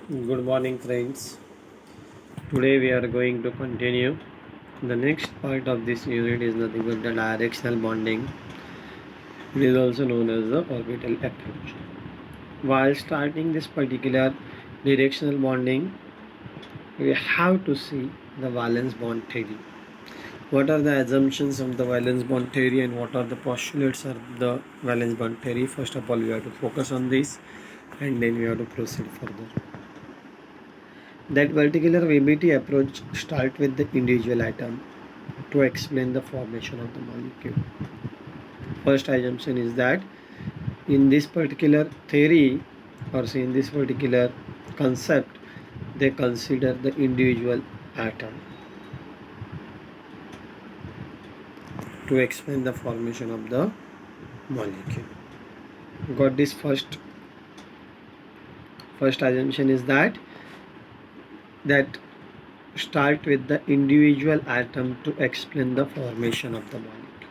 Good morning, friends. Today we are going to continue. The next part of this unit is nothing but the directional bonding. It is also known as the orbital approach. While starting this particular directional bonding, we have to see the valence bond theory. What are the assumptions of the valence bond theory and what are the postulates of the valence bond theory? First of all, we have to focus on this and then we have to proceed further. That particular VBT approach starts with the individual atom to explain the formation of the molecule. First assumption is that in this particular theory or say in this particular concept, they consider the individual atom to explain the formation of the molecule. Got this first assumption is that start with the individual atom to explain the formation of the molecule.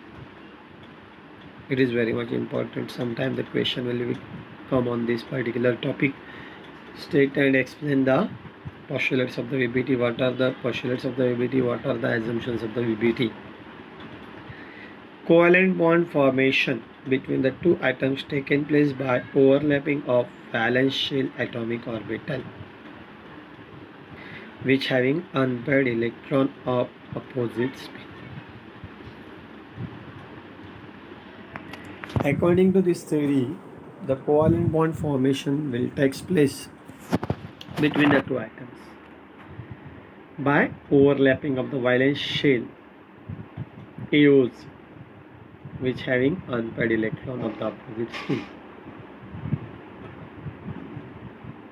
It is very much important. Sometimes the question will come on this particular topic. State and explain the postulates of the VBT. What are the postulates of the VBT? What are the assumptions of the VBT? Covalent bond formation between the two atoms taken place by overlapping of valence shell atomic orbital, which having unpaired electron of opposite spin. According to this theory, the covalent bond formation will take place between the two atoms by overlapping of the valence shell AOs, which having unpaired electron of the opposite spin.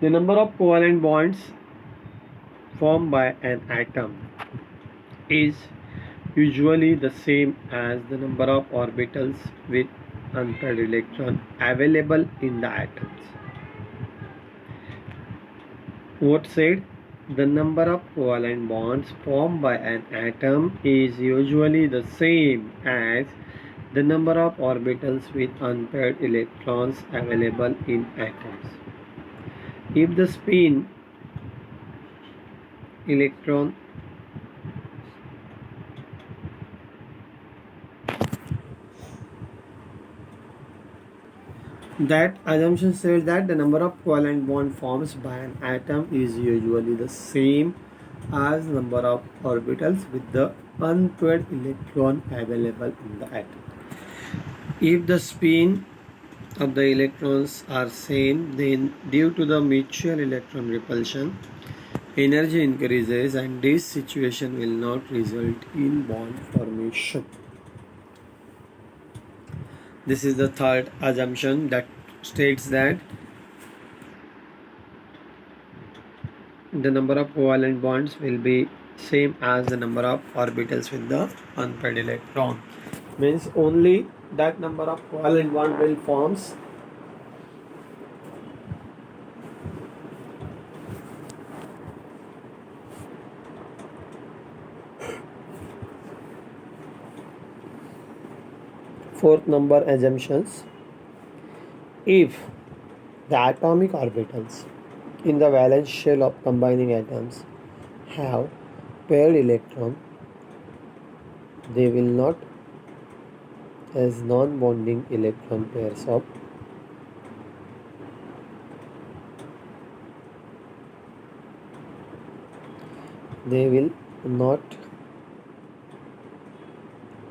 The number of covalent bonds formed by an atom is usually the same as the number of orbitals with unpaired electron available in the atoms. What said? The number of covalent bonds formed by an atom is usually the same as the number of orbitals with unpaired electrons available in atoms. If the spin electron that assumption says that the number of covalent bond forms by an atom is usually the same as number of orbitals with the unpaired electron available in the atom. If the spin of the electrons are same, then due to the mutual electron repulsion, energy increases and this situation will not result in bond formation. This is the third assumption that states that the number of covalent bonds will be same as the number of orbitals with the unpaired electron. Means only that number of covalent bond will forms fourth number assumptions. If the atomic orbitals in the valence shell of combining atoms have paired electron, they will not as non-bonding electron pairs of they will not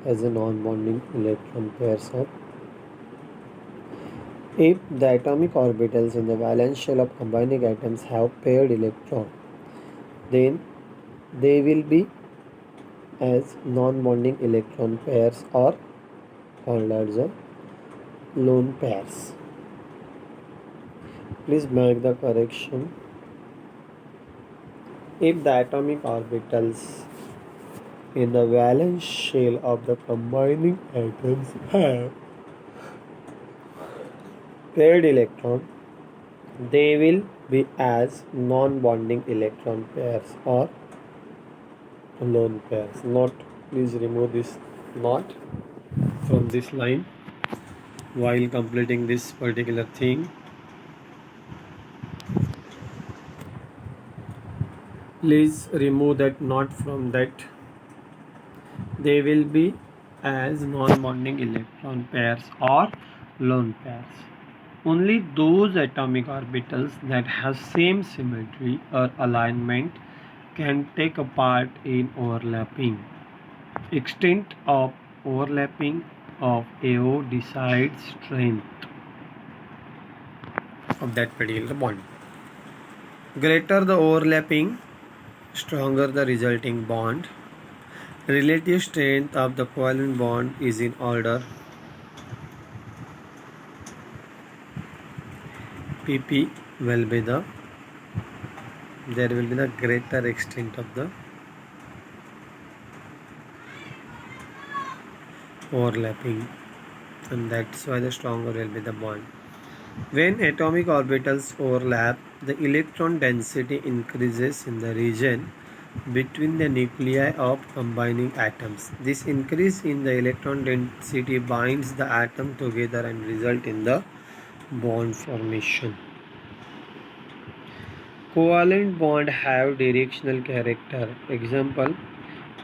as a non-bonding electron pairs of if the atomic orbitals in the valence shell of combining atoms have paired electron, then they will be as non-bonding electron pairs or called as a lone pairs. Please make the correction. If the atomic orbitals in the valence shell of the combining atoms have paired electron, they will be as non-bonding electron pairs or lone pairs. Not, please remove this not from this line while completing this particular thing. Please remove that not from that. They will be as non-bonding electron pairs or lone pairs. Only those atomic orbitals that have same symmetry or alignment can take a part in overlapping. Extent of overlapping of AO decides strength of that particular bond. Greater the overlapping, stronger the resulting bond. Relative strength of the covalent bond is in order PP will be the greater extent of the overlapping, and that's why the stronger will be the bond. When atomic orbitals overlap, the electron density increases in the region between the nuclei of combining atoms. This increase in the electron density binds the atom together and result in the bond formation. Covalent bond have directional character. Example,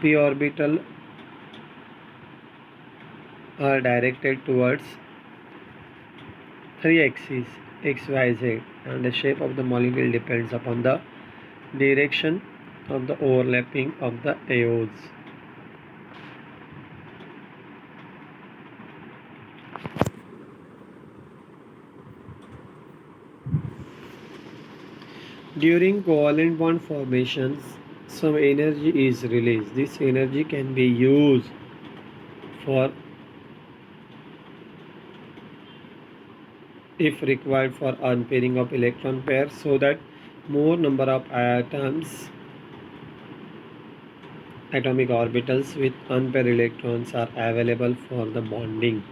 p orbital are directed towards three axes x, y, z, and the shape of the molecule depends upon the direction of the overlapping of the AOs. During covalent bond formations, some energy is released. This energy can be used for, if required, for unpairing of electron pairs so that more number of atomic orbitals with unpaired electrons are available for the bonding.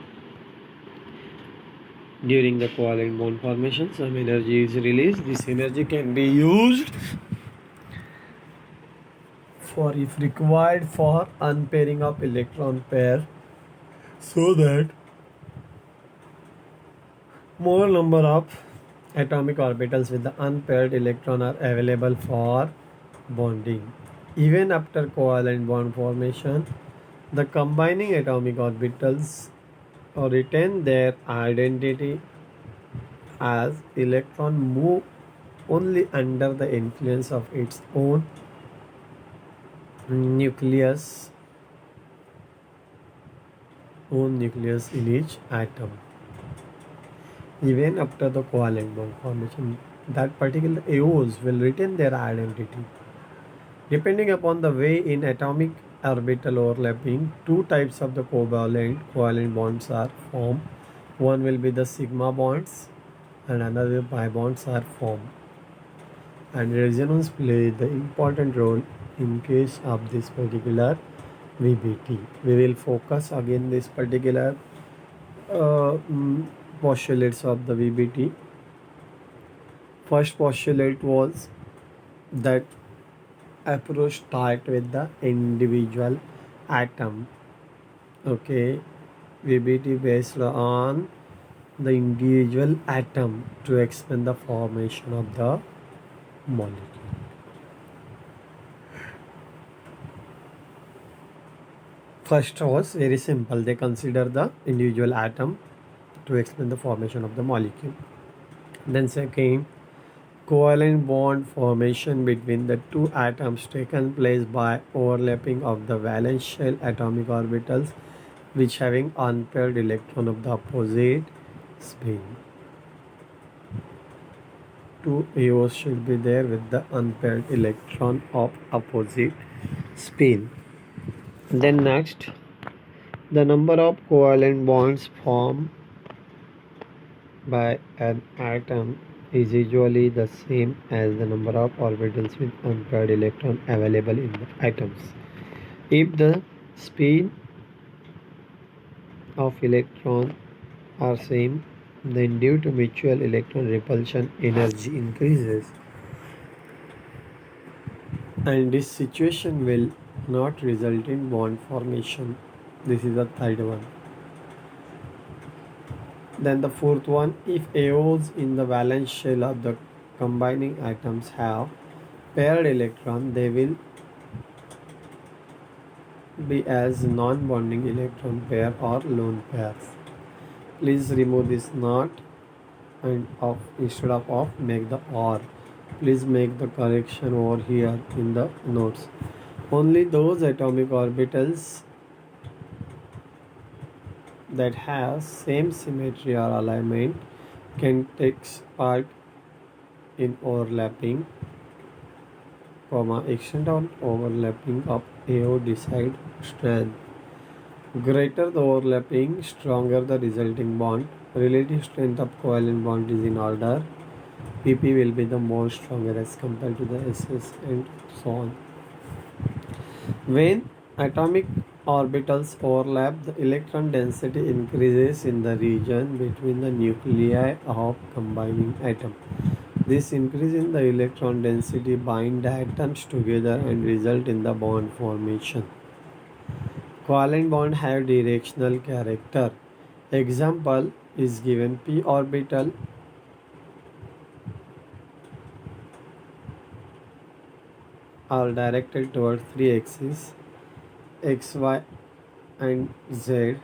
During the covalent bond formation, some energy is released. This energy can be used for, if required, for unpairing of electron pair so that more number of atomic orbitals with the unpaired electron are available for bonding. Even after covalent bond formation, the combining atomic orbitals retain their identity as electron move only under the influence of its own nucleus in each atom. Even after the covalent bond formation, that particular AOs will retain their identity. Depending upon the way in atomic orbital overlapping, two types of the covalent bonds are formed. One will be the sigma bonds and another pi bonds are formed. And resonance play the important role in case of this particular VBT. We will focus again this particular postulates of the VBT. First postulate was that approach start with the individual atom. Okay, VBT based on the individual atom to explain the formation of the molecule. First was very simple. They consider the individual atom to explain the formation of the molecule. Then second, covalent bond formation between the two atoms taken place by overlapping of the valence shell atomic orbitals which having unpaired electron of the opposite spin. Two AOs should be there with the unpaired electron of opposite spin. Then next, the number of covalent bonds formed by an atom is usually the same as the number of orbitals with unpaired electron available in the atoms. If the spin of electron are same, then due to mutual electron repulsion, energy increases, and this situation will not result in bond formation. This is the third one. Then the fourth one, if AOs in the valence shell of the combining atoms have paired electron, they will be as non-bonding electron pair or lone pairs. Please remove this not and of instead of make the or. Please make the correction over here in the notes. Only those atomic orbitals that have same symmetry or alignment can take part in overlapping, extent or overlapping of AO decide strength. Greater the overlapping, stronger the resulting bond. Relative strength of covalent bond is in order. PP will be the more stronger as compared to the SS and so on. When atomic orbitals overlap, the electron density increases in the region between the nuclei of combining atom. This increase in the electron density bind the atoms together and result in the bond formation. Covalent bond have directional character. Example is given: p orbital are directed towards three axes x, y and z,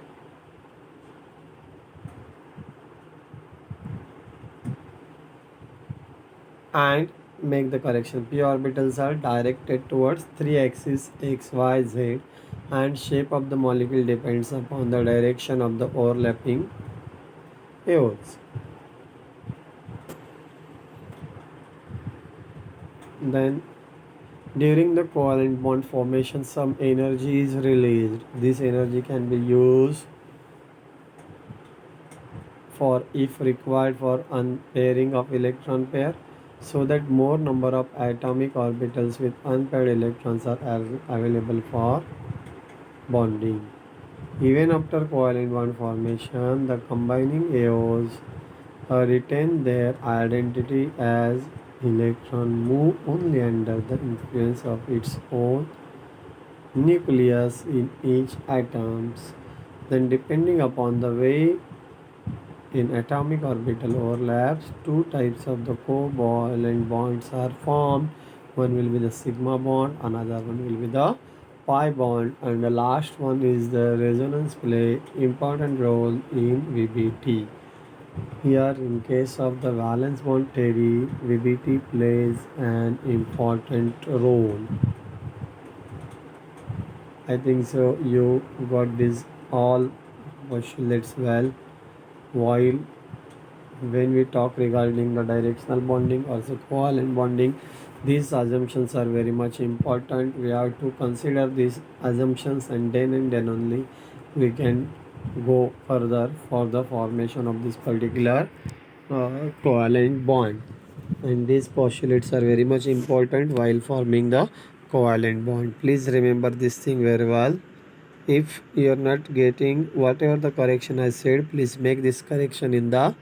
and make the correction. P orbitals are directed towards three axes x, y, z, and shape of the molecule depends upon the direction of the overlapping AOs. Then during the covalent bond formation, some energy is released. This energy can be used for, if required, for unpairing of electron pair, so that more number of atomic orbitals with unpaired electrons are available for bonding. Even after covalent bond formation, the combining AOs retain their identity as electron move only under the influence of its own nucleus in each atoms. Then depending upon the way in atomic orbital overlaps, two types of the covalent bonds are formed. One will be the sigma bond, another one will be the pi bond, and the last one is the resonance play important role in VBT. Here, in case of the valence bond theory, VBT plays an important role. I think so. You got this all postulates well. While when we talk regarding the directional bonding, also covalent bonding, these assumptions are very much important. We have to consider these assumptions, and then only we can go further for the formation of this particular covalent bond. And these postulates are very much important while forming the covalent bond. Please remember this thing very well. If you are not getting whatever the correction I said, please make this correction in the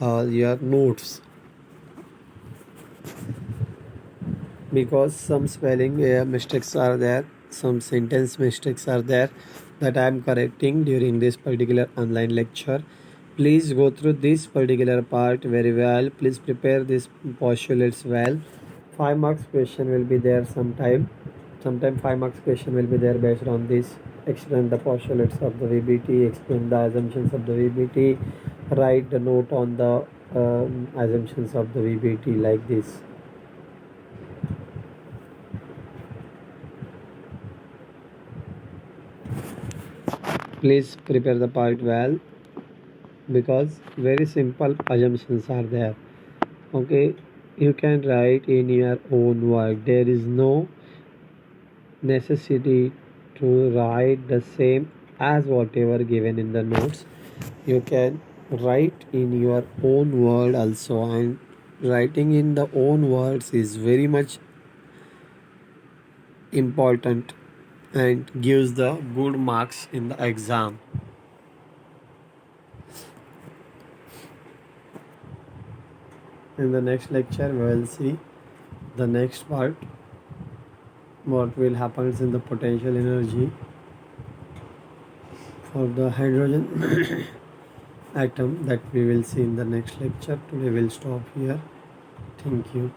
your notes, because some spelling mistakes are there, some sentence mistakes are there that I am correcting during this particular online lecture. Please go through this particular part very well. Please prepare this postulates well. 5 marks question will be there sometime 5 marks question will be there based on this. Explain the postulates of the VBT, explain the assumptions of the VBT, write the note on the assumptions of the VBT like this. Please prepare the part well, because very simple assumptions are there. Okay, you can write in your own word. There is no necessity to write the same as whatever given in the notes. You can write in your own word also, and writing in the own words is very much important and gives the good marks in the exam. In the next lecture we will see the next part, what will happen in the potential energy for the hydrogen atom, that we will see in the next lecture. Today we'll stop here. Thank you.